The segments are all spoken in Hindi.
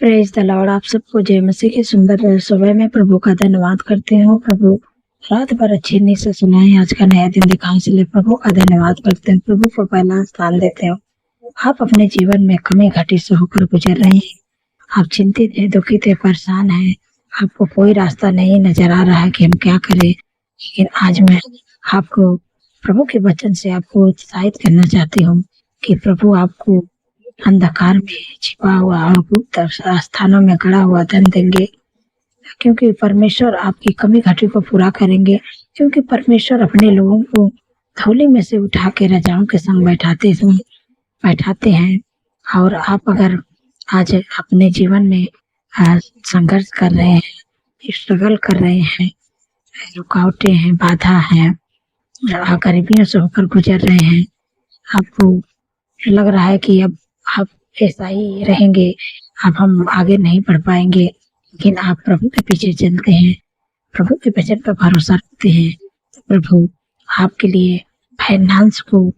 Praise the Lord. आप सबको जय मसीह की सुंदर सुबह में प्रभु का धन्यवाद करते हो। प्रभु रात भर अच्छी नींद से सुनाए, आज का नया दिन दिखाने के लिए प्रभु का धन्यवाद करते हैं। प्रभु को पहला स्थान देते हो। आप अपने जीवन में कमी घटी से होकर गुजर रहे हैं। आप चिंतित है, दुखित है, परेशान है। आपको कोई रास्ता नहीं नजर आ रहा है कि हम क्या करें, लेकिन आज मैं आपको प्रभु के वचन से आपको उत्साहित करना चाहती हूँ कि प्रभु आपको अंधकार में छिपा हुआ और गुप्त स्थानों में गड़ा हुआ धन देंगे, क्योंकि परमेश्वर आपकी कमी घटी को पूरा करेंगे। क्योंकि परमेश्वर अपने लोगों को थोली में से उठा के राजाओं के संग बैठाते हैं। और आप अगर आज अपने जीवन में संघर्ष कर रहे हैं, स्ट्रगल कर रहे हैं, रुकावटें हैं, बाधा हैं, गरीबियों से होकर गुजर रहे हैं, आपको लग रहा है कि अब आप ऐसा ही रहेंगे, अब हम आगे नहीं बढ़ पाएंगे, लेकिन आप प्रभु के पीछे चलते हैं, प्रभु के वचन पर भरोसा रखते हैं, तो प्रभु आपके लिए फाइनेंस को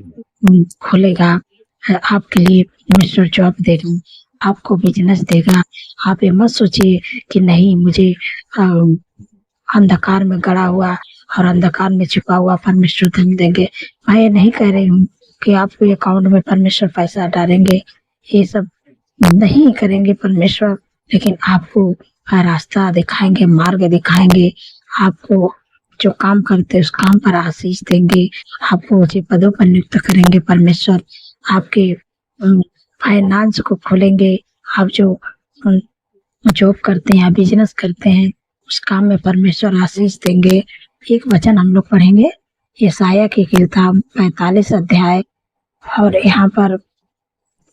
खोलेगा, आपके लिए मिस्टर जॉब देगा, आपको बिजनेस देगा। आप ये मत सोचिए कि नहीं, मुझे अंधकार में गड़ा हुआ और अंधकार में छिपा हुआ परमेश्वर धन देंगे। मैं ये नहीं कह रही हूँ कि आपके अकाउंट में परमेश्वर पैसा डालेंगे, ये सब नहीं करेंगे परमेश्वर, लेकिन आपको रास्ता दिखाएंगे, मार्ग दिखाएंगे। आपको जो काम करते उस काम पर आशीष देंगे, आपको ऊंचे पदों पर नियुक्त करेंगे परमेश्वर, आपके फाइनेंस को खोलेंगे। आप जो जॉब करते हैं, बिजनेस करते हैं, उस काम में परमेश्वर आशीष देंगे। एक वचन हम लोग पढ़ेंगे, यशायाह की किताब 45 अध्याय, और यहाँ पर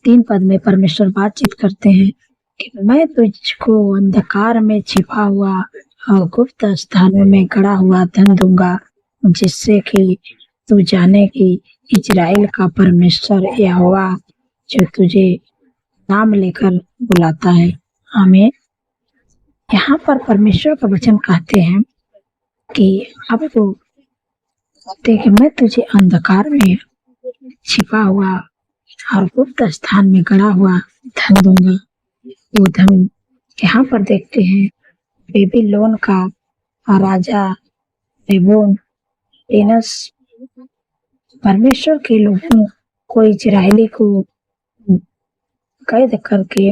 3 पद में परमेश्वर बातचीत करते हैं कि मैं तुझको अंधकार में छिपा हुआ और गुप्त स्थानों में गड़ा हुआ धन दूंगा, जिससे कि तू जाने कि इजराइल का परमेश्वर यहोवा जो तुझे नाम लेकर बुलाता है। आमीन। यहाँ पर परमेश्वर का वचन कहते हैं कि आपको कहते कि मैं तुझे अंधकार में छिपा हुआ और गुप्त स्थान में गड़ा हुआ धन दूंगा। वो धन यहाँ पर देखते हैं, बेबीलोन का राजा नेबूकदनेस्सर परमेश्वर के लोगों को, इजरायली को कैद करके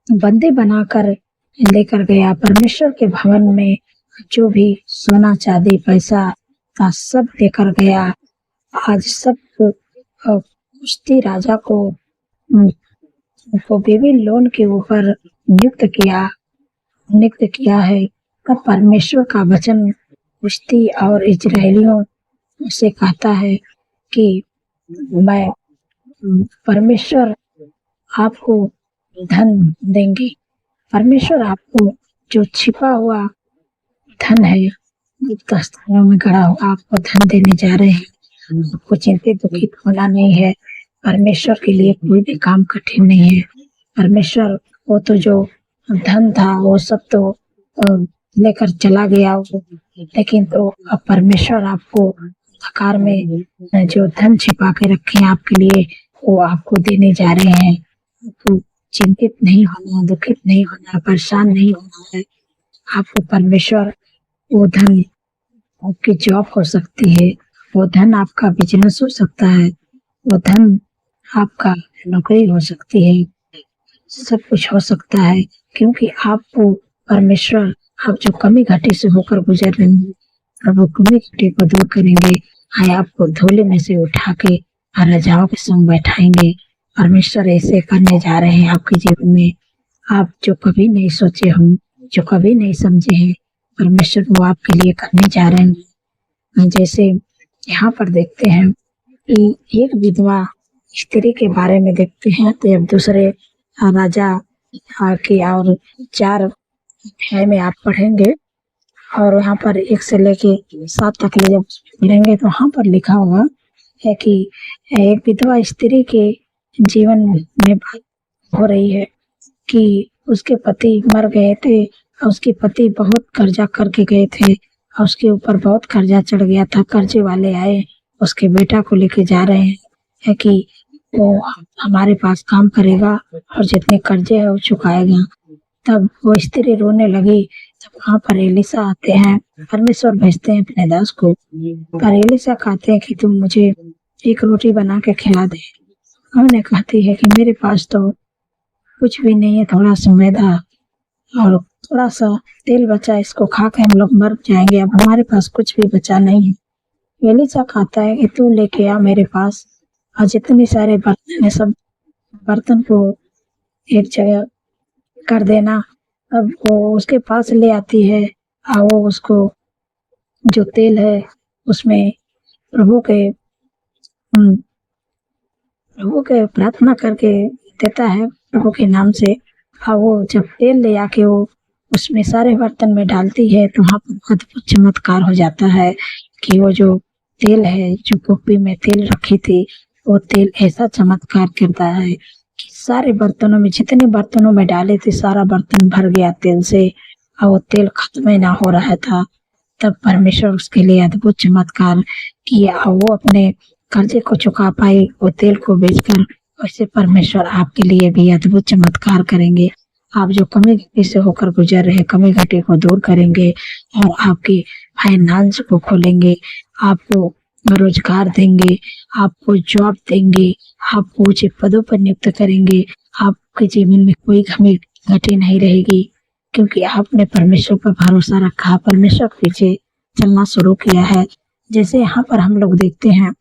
बंदी बनाकर लेकर गया। परमेश्वर के भवन में जो भी सोना चांदी पैसा था सब लेकर गया। आज सब कुश्ती राजा को बेबीलोन के ऊपर नियुक्त किया है। तब परमेश्वर का वचन कुश्ती और इजरायलियों से कहता है कि मैं परमेश्वर आपको धन देंगे। परमेश्वर आपको जो छिपा हुआ धन है, गुप्त स्थानों में गड़ा हुआ, आपको धन देने जा रहे हैं। आपको चिंतित दुखित होना नहीं है। परमेश्वर के लिए कोई भी काम कठिन नहीं है। परमेश्वर वो तो जो धन था वो सब तो लेकर चला गया, लेकिन तो अब परमेश्वर आपको आकार में जो धन छिपा के रखे हैं आपके लिए, वो आपको देने जा रहे हैं। तो चिंतित नहीं होना, दुखित नहीं होना, परेशान नहीं होना है। आपको परमेश्वर वो धन, आपकी जॉब हो सकती है, वो धन आपका बिजनेस हो सकता है, वो धन आपका नौकरी हो सकती है, सब कुछ हो सकता है, क्योंकि आपको परमेश्वर, आप जो कमी घटी से होकर गुजर रहे हैं, प्रभु कमी घटी को दूर करेंगे। आए आपको धूले में से उठा के राजाओं के संग बैठाएंगे। परमेश्वर ऐसे करने जा रहे हैं आपके जीवन में, आप जो कभी नहीं सोचे हों, जो कभी नहीं समझे हैं, परमेश्वर वो आपके लिए करने जा रहे हैं। जैसे यहाँ पर देखते हैं कि एक विधवा स्त्री के बारे में देखते हैं, तो अब दूसरे राजा के और 4 अध्याय में आप पढ़ेंगे, और यहाँ पर 1 से लेके 7 तक ले जब पढ़ेंगे तो वहाँ पर लिखा हुआ है कि एक विधवा स्त्री के जीवन में बात हो रही है कि उसके पति मर गए थे और उसके पति बहुत कर्जा करके गए थे और उसके ऊपर बहुत कर्जा चढ़ गया था। कर्जे वाले आए, उसके बेटा को लेके जा रहे हैं कि वो हमारे पास काम करेगा और जितने कर्जे है वो चुकाएगा। तब वो स्त्री रोने लगी। तब वहाँ पर एलीशा आते हैं, परमेश्वर भेजते हैं अपने दास को। पर एलीशा कहते हैं कि तुम मुझे एक रोटी बना के खिला दे। उन्होंने कहती है कि मेरे पास तो कुछ भी नहीं है, थोड़ा सा मैदा और थोड़ा सा तेल बचा, इसको खा के हम लोग मर जाएंगे, अब हमारे पास कुछ भी बचा नहीं है। एलीशा कहता है कि तू लेके आ मेरे पास, और जितने सारे बर्तन है सब बर्तन को एक जगह कर देना। अब वो उसके पास ले आती है और वो उसको जो तेल है उसमें प्रभु के प्रभु के प्रार्थना करके देता है प्रभु के नाम से। और वो जब तेल ले आके वो उसमें सारे बर्तन में डालती है तो वहाँ पर अद्भुत चमत्कार हो जाता है कि वो जो तेल है, जो कुप्पी में तेल रखी थी, वो तेल ऐसा चमत्कार करता है कि सारे बर्तनों में, जितने बर्तनों में डाले थे, सारा बर्तन भर गया तेल से और वो तेल खत्म ही ना हो रहा था। तब परमेश्वर उसके लिए अद्भुत चमत्कार किया और वो अपने कर्जे को चुका पाई वो तेल को बेचकर। वैसे परमेश्वर आपके लिए भी अद्भुत चमत्कार करेंगे। आप जो कमी घटी से होकर गुजर रहे, कमी घटी को दूर करेंगे और आपकी फाइनेंस को खोलेंगे, आपको रोजगार देंगे, आपको जॉब देंगे, आपको ऊंचे पदों पर नियुक्त करेंगे। आपके जीवन में कोई कमी घटी नहीं रहेगी क्योंकि आपने परमेश्वर पर भरोसा रखा, परमेश्वर के पीछे चलना शुरू किया है। जैसे यहाँ पर हम लोग देखते हैं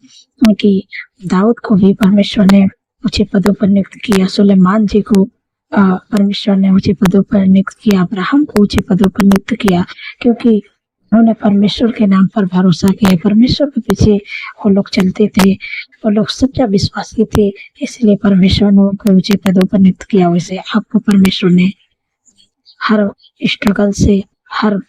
कि दाऊद को भी परमेश्वर ने ऊंचे पदों पर नियुक्त किया, सुलेमान जी को परमेश्वर ने ऊंचे पदों पर नियुक्त किया, अब्राहम को ऊंचे पदों पर नियुक्त किया, क्योंकि उन्होंने परमेश्वर के नाम पर भरोसा किया। परमेश्वर के पीछे वो लोग चलते थे, वो लोग सच्चा विश्वासी थे, इसलिए परमेश्वर ने उनको ऊंचे पदों पर नियुक्त किया। वैसे आपको परमेश्वर ने हर स्ट्रगल से, हर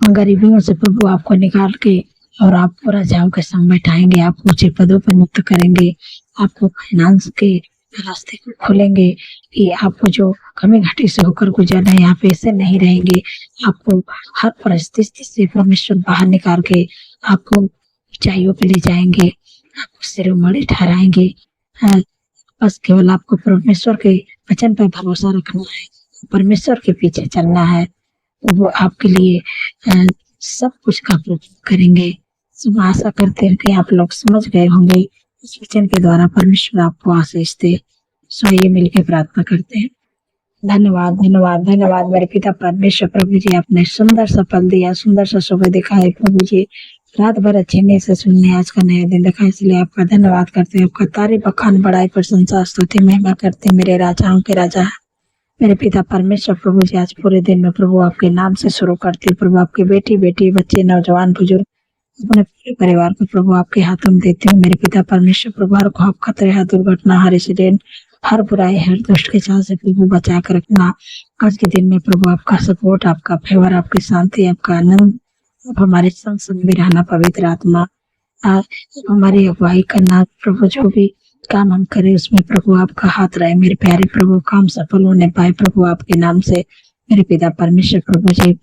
गरीबियों से प्रभु आपको निकाल के और आपको राजाओं के संग बैठाएंगे, आपको ऊंचे पदों पर नियुक्त करेंगे, आपको फाइनेंस के रास्ते को खोलेंगे कि आपको जो कमी घटी से होकर गुजरना है, यहाँ पे ऐसे नहीं रहेंगे। आपको हर परिस्थिति से परमेश्वर बाहर निकाल के आपको ऊंचाइयों पे ले जाएंगे, आपको शिरोमणि ठहराएंगे। बस केवल आपको परमेश्वर के वचन पर भरोसा रखना है, परमेश्वर के पीछे चलना है, वो आपके लिए सब कुछ का प्रबंध करेंगे। तो आशा करते हैं कि आप लोग समझ गए होंगे। इस वचन के द्वारा परमेश्वर आपको आशीष दे। सो ये मिलकर प्रार्थना करते हैं। धन्यवाद धन्यवाद धन्यवाद मेरे पिता परमेश्वर, प्रभु जी आपने सुंदर सा पल दिया, सुंदर सा सुबह दिखाया प्रभु जी, रात भर अच्छे नींद से सुनने आज का नया दिन देखा, इसलिए आपका धन्यवाद करते हैं। आपका तारीफ बखान बड़ाई प्रशंसा स्तुति महिमा करते हैं। मेरे राजाओं के राजा मेरे पिता परमेश्वर, प्रभु जी आज पूरे दिन में प्रभु आपके नाम से शुरू करती हूँ। प्रभु आपके बेटी बेटी बच्चे नौजवान बुजुर्ग अपने पूरे परिवार को प्रभु आपके हाथों में देती हूँ। मेरे पिता परमेश्वर, प्रभु हर खौफ खतरे, हर दुर्घटना, हर एक्सीडेंट, हर बुराई, हर दुष्ट के चाल से प्रभु बचा कर रखना। आज के दिन में प्रभु आपका सपोर्ट, आपका फेवर, आपकी शांति, आपका आनंद हमारे संग संग भी रहना। पवित्र आत्मा हमारी अगुवाई करना। प्रभु जो भी काम हम करें उसमें प्रभु आपका हाथ रहे। मेरे प्यारे प्रभु काम सफल होने पाए प्रभु आपके नाम से। मेरे पिता परमेश्वर प्रभु जी,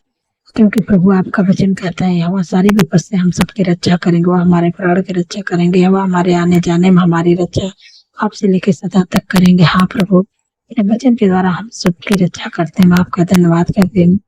क्योंकि प्रभु आपका वचन कहता है हवा सारी विपद से हम सबकी रक्षा करेंगे, वह हमारे प्राण की रक्षा करेंगे, हवा हमारे आने जाने में हमारी रक्षा आपसे लेकर सदा तक करेंगे। हाँ प्रभु, अपने वचन के द्वारा हम सबकी रक्षा करते हैं। आपका धन्यवाद करते हैं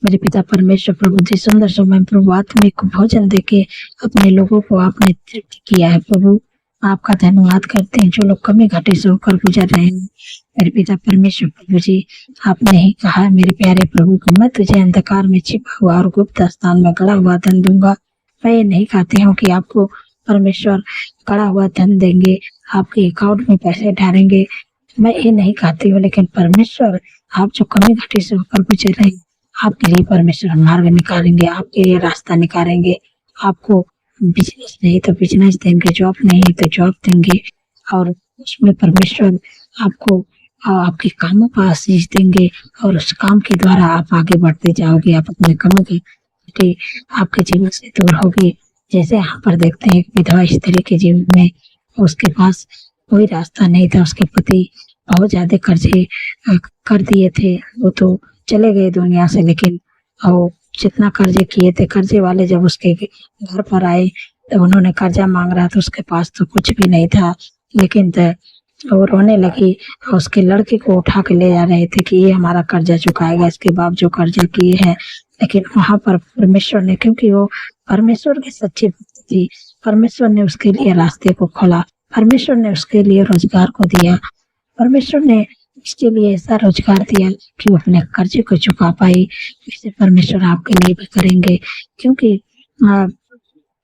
मेरे पिता परमेश्वर। प्रभु जी सुंदर समय प्रभु आत्मिक भोजन देके अपने लोगों को आपने तृप्त किया है। प्रभु आपका धन्यवाद करते हैं। जो लोग कमी घटी से होकर गुजर रहे हैं मेरे पिता परमेश्वर, प्रभु जी आपने ही कहा है मेरे प्यारे प्रभु को, मैं तुझे अंधकार में छिपा हुआ और गुप्त स्थान में गड़ा हुआ धन दूंगा। मैं ये नहीं कहती हूँ कि आपको परमेश्वर गड़ा हुआ धन देंगे, आपके अकाउंट में पैसे डालेंगे, मैं ये नहीं कहती हूँ, लेकिन परमेश्वर आप जो कमी घटी से होकर गुजर रहे हैं आपके लिए परमेश्वर मार्ग निकालेंगे, आपके लिए रास्ता निकालेंगे। आपको बिजनेस नहीं तो बिजनेस देंगे, जॉब नहीं तो जॉब देंगे, और उसमें परमेश्वर आपको आपके कामों का आशीष देंगे और उस काम के द्वारा आप आगे बढ़ते जाओगे। आप अपने कमी की आपके जीवन से दूर होगी। जैसे यहाँ पर देखते हैं एक विधवा स्त्री के जीवन में उसके पास कोई रास्ता नहीं था, उसके पति बहुत ज्यादा कर्जे कर दिए थे, वो तो चले गए दुनिया से, लेकिन और जितना कर्जे किए थे, कर्जे वाले जब उसके घर पर आए तो उन्होंने कर्जा मांग रहा था, उसके पास तो कुछ भी नहीं था। लेकिन वो रोने लगी और उसके लड़के को उठा के ले जा रहे थे कि ये हमारा कर्जा चुकाएगा, इसके बाप जो कर्जा किए हैं। लेकिन वहां पर परमेश्वर ने, क्योंकि वो परमेश्वर की सच्ची भक्त थी, परमेश्वर ने उसके लिए रास्ते को खोला, परमेश्वर ने उसके लिए रोजगार को दिया, परमेश्वर ने उसके लिए ऐसा रोजगार दिया कि वो अपने कर्जे को चुका पाई। इसे परमेश्वर आपके लिए भी करेंगे, क्योंकि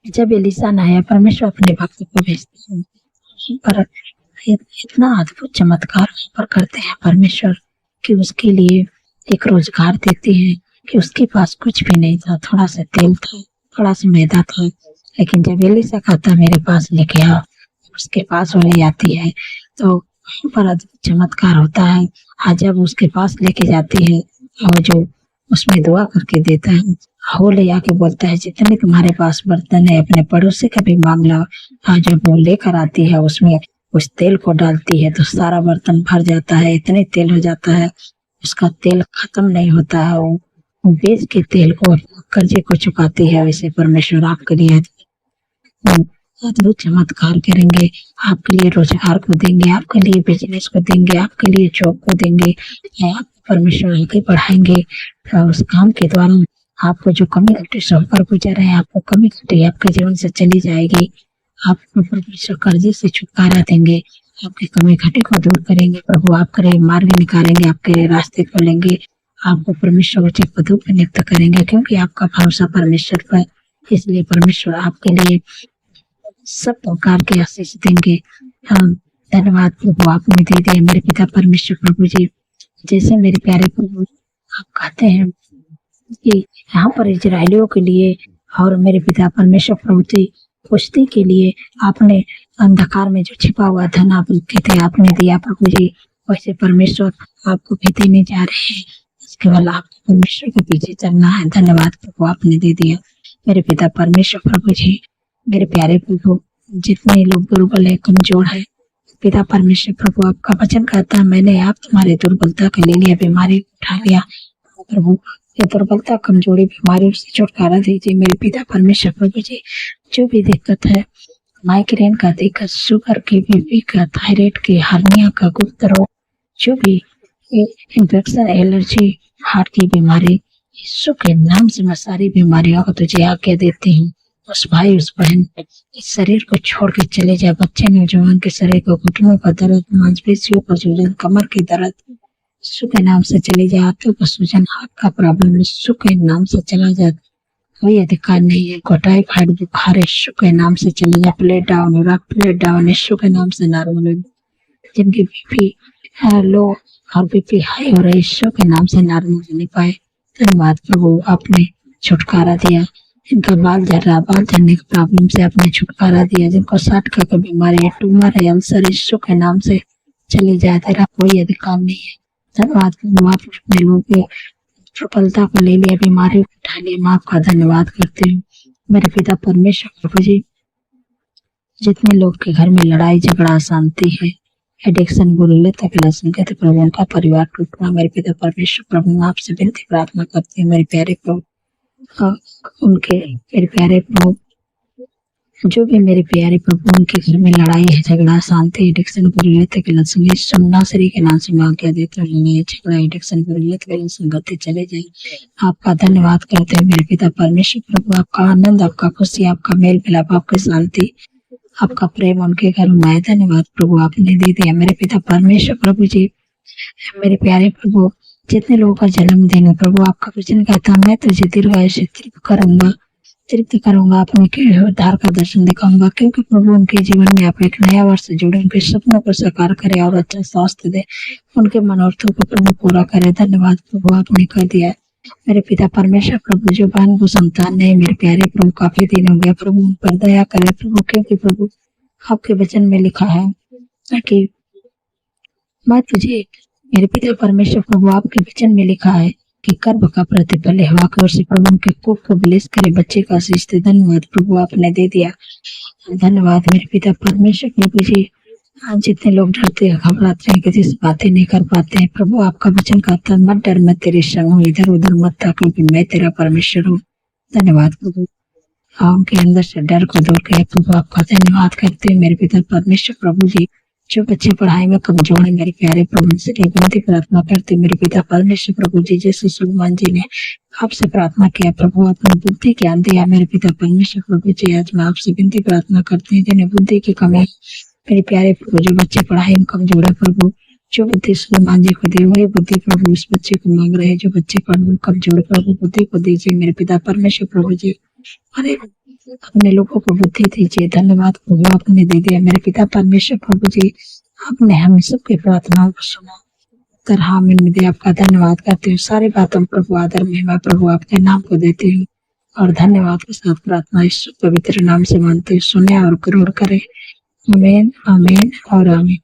जब एलिशा न आया, परमेश्वर अपने भक्त को भेजते हैं, पर इतना अद्भुत चमत्कार पर करते हैं परमेश्वर कि उसके लिए एक रोजगार देते हैं कि उसके पास कुछ भी नहीं था, थोड़ा सा तेल था, थोड़ा सा मैदा था, लेकिन जब एलिशा कहता मेरे पास लेके आओ, उसके पास वो ले आती है, तो पर अद्भुत चमत्कार होता है। आज जब उसके पास लेके जाती है और जो उसमें दुआ करके देता है, वो ले आके बोलता है जितने तुम्हारे पास बर्तन है अपने पड़ोसी का भी मामला, हाँ जब वो लेकर आती है उसमें उस तेल को डालती है तो सारा बर्तन भर जाता है, इतने तेल हो जाता है, उसका तेल खत्म नहीं होता है। वो बेच के तेल को कर्जे को चुकाती है। वैसे परमेश्वर आपके लिए अद्भुत चमत्कार करेंगे, आपके लिए रोजगार को देंगे, आपके लिए बिजनेस को देंगे, आपके लिए जॉब को देंगे, आप परमेश्वर आगे बढ़ाएंगे। उस काम के द्वारा आपको जो कमी घटी से होकर गुजर है, आपको कमी घटी आपके जीवन से चली जाएगी। आपको परमेश्वर कर्जे से छुटकारा देंगे, आपकी कमी घटी को दूर करेंगे, प्रभु आपके लिए मार्ग निकालेंगे, आपके लिए रास्ते खोलेंगे, आपको परमेश्वर उचित पदों पर नियुक्त करेंगे, क्योंकि आपका भरोसा परमेश्वर पर। इसलिए परमेश्वर आपके लिए सब प्रकार के आशीष देंगे। धन्यवाद प्रभु आपने दे दिया मेरे पिता परमेश्वर प्रभु जी। जैसे मेरे प्यारे प्रभु आप कहते हैं कि यहाँ पर इजराइलियों के लिए और मेरे पिता परमेश्वर प्रभु जी पुष्टि के लिए आपने अंधकार में जो छिपा हुआ धन आप लिखे थे आपने दिया प्रभु जी, वैसे परमेश्वर आपको भी देने जा रहे हैं। केवल आपको परमेश्वर के पीछे चलना है। धन्यवाद प्रभु आपने दे दिया मेरे पिता परमेश्वर प्रभु जी। मेरे प्यारे प्रभु जितने लोग दुर्बल है, कमजोर है, पिता परमेश्वर प्रभु आपका वचन कहता है मैंने आप तुम्हारी दुर्बलता को ले लिया, बीमारी उठा लिया। प्रभु ये दुर्बलता कमजोरी बीमारी से छुटकारा दीजिए मेरे पिता परमेश्वर प्रभु जी। जो भी दिक्कत है, माइग्रेन का दिक्कत, शुगर की, बीपी का, थायराइड की, हार्निया का, गुप्त रोग, जो भी इन्फेक्शन, एलर्जी, हार्ट की बीमारी, यीशु के नाम से मैं सारी बीमारियों को तुझे आज्ञा देती हूँ। उस भाई उस बहन इस शरीर को छोड़ के चले जाए, बच्चे नौजवान के शरीर को, घुटनों का दर्द, मांसपेशियों का सूजन, कमर की दर्द यीशु के नाम से चले जाए। आंखों का सूजन, हाथ का प्रॉब्लम यीशु के नाम से चला जाए। कोई अधिकार नहीं है। टाइफाइड बुखार यीशु के नाम से चले जाए। प्लेट डाउन हो रहा, प्लेट डाउन यीशु के नाम से नॉर्मल हो। जिनकी बीपी लो और बीपी हाई हो रहा है यीशु के नाम से नॉर्मल होने पाए। धन्यवाद प्रभु आपने छुटकारा दिया। जिनका बाल झड़ रहा, बाल झड़ने की प्रॉब्लम से आपने छुटकारा दिया। जिनको साठ का बीमारी है, ट्यूमर है, अल्सर, यीशु के नाम से चले जाए। तेरा कोई अधिकार नहीं है। धन्यवाद प्रभु आपने अपने लोगों के सफलता को ले लिया, बीमारी को उठा लिया। मैं आपका धन्यवाद करती हूँ मेरे पिता परमेश्वर प्रभु जी। जितने लोग के घर में लड़ाई झगड़ा अशांति है, एडिक्शन, बुरे तक संगत प्रभु उनका परिवार टूटना मेरे पिता परमेश्वर प्रभु आपसे विनती प्रार्थना करती हूँ मेरे प्यारे प्रभु। उनके मेरे प्यारे प्रभु जो भी मेरे प्यारे प्रभु उनके घर में लड़ाई है, झगड़ा, शांति, एडिक्शन, बुरी के लक्षण नासरी के नाम से मैं आज्ञा देता हूँ। झगड़ा, एडिक्शन, बुरी के लक्षण गति चले जाए। आपका धन्यवाद करते हैं मेरे पिता परमेश्वर प्रभु। आपका आनंद, आपका खुशी, आपका मेल मिलाप, आपकी शांति, आपका प्रेम उनके घर में आए। धन्यवाद प्रभु आपने दे दिया मेरे पिता परमेश्वर प्रभु जी। मेरे प्यारे प्रभु जितने लोगों का जन्मदिन है प्रभु आपका वचन कहता है मैं तुझे दीर्घायु से तृप्त करूंगा, अपने उद्धार का दर्शन दिखाऊंगा। क्योंकि प्रभु उनके जीवन में आप एक नया वर्ष जोड़े, उनके सपनों को साकार करे और अच्छा स्वास्थ्य दे, उनके मनोरथों को प्रभु पूरा करे। धन्यवाद प्रभु आपने कर दिया मेरे पिता परमेश्वर प्रभु। जो बहन को संतान नहीं मेरे प्यारे प्रभु काफी दिन हो गया, प्रभु उन पर दया करे प्रभु। क्योंकि प्रभु आपके वचन में लिखा है कि मैं तुझे मेरे पिता परमेश्वर प्रभु आपके वचन में लिखा है कि कर्म का प्रतिफल हवा की ओर से प्रभु उनके कोख को बिलेस करे, बच्चे का आशीष दे। धन्यवाद प्रभु आपने दे दिया। धन्यवाद मेरे पिता परमेश्वर प्रभु जी। जितने लोग डरते हैं, घबराते हैं, किसी से बातें नहीं कर पाते हैं, प्रभु आपका वचन कहता है मत डर, मैं तेरे संग हूँ, इधर उधर मत था क्योंकि मैं तेरा परमेश्वर हूँ। धन्यवाद प्रभु और उनके अंदर से डर को दूर करे। प्रभु आपका धन्यवाद करते हैं मेरे पिता परमेश्वर प्रभु जी, जो बच्चे पढ़ाई में कमजोर है मेरे प्यारे प्रभु, उनसे विनती प्रार्थना करते मेरे पिता परमेश्वर प्रभु जी, जैसे सुलेमान जी ने आपसे प्रार्थना किया प्रभु, अपनी बुद्धि ज्ञान दिया मेरे पिता परमेश्वर प्रभु जी। आज मैं आपसे विनती प्रार्थना करती हूँ जिन्हें बुद्धि की कमी मेरे प्यारे प्रभु, जो बच्चे पढ़ाई में कमजोर है प्रभु, जो बुद्धि सुलेमान जी को दी वही बुद्धि प्रभु उस बच्चे को मांग रहे हैं, जो बच्चे पढ़ने में कमजोर प्रभु बुद्धि को दीजिए मेरे पिता परमेश्वर प्रभु जी। अरे अपने लोगों को बुद्धि दीजिए। धन्यवाद प्रभु, आपने दे दिया मेरे पिता परमेश्वर प्रभु जी। आपने हम सबकी प्रार्थनाओं को सुना। तर हामिन में दे आपका धन्यवाद करते हूँ। सारी बातों प्रभु आदर महिमा प्रभु आपके नाम को देते हूँ और धन्यवाद के साथ प्रार्थना इस पवित्र नाम से मानते हुए सुने और ग्रहण करें। आमीन आमीन और आमीन।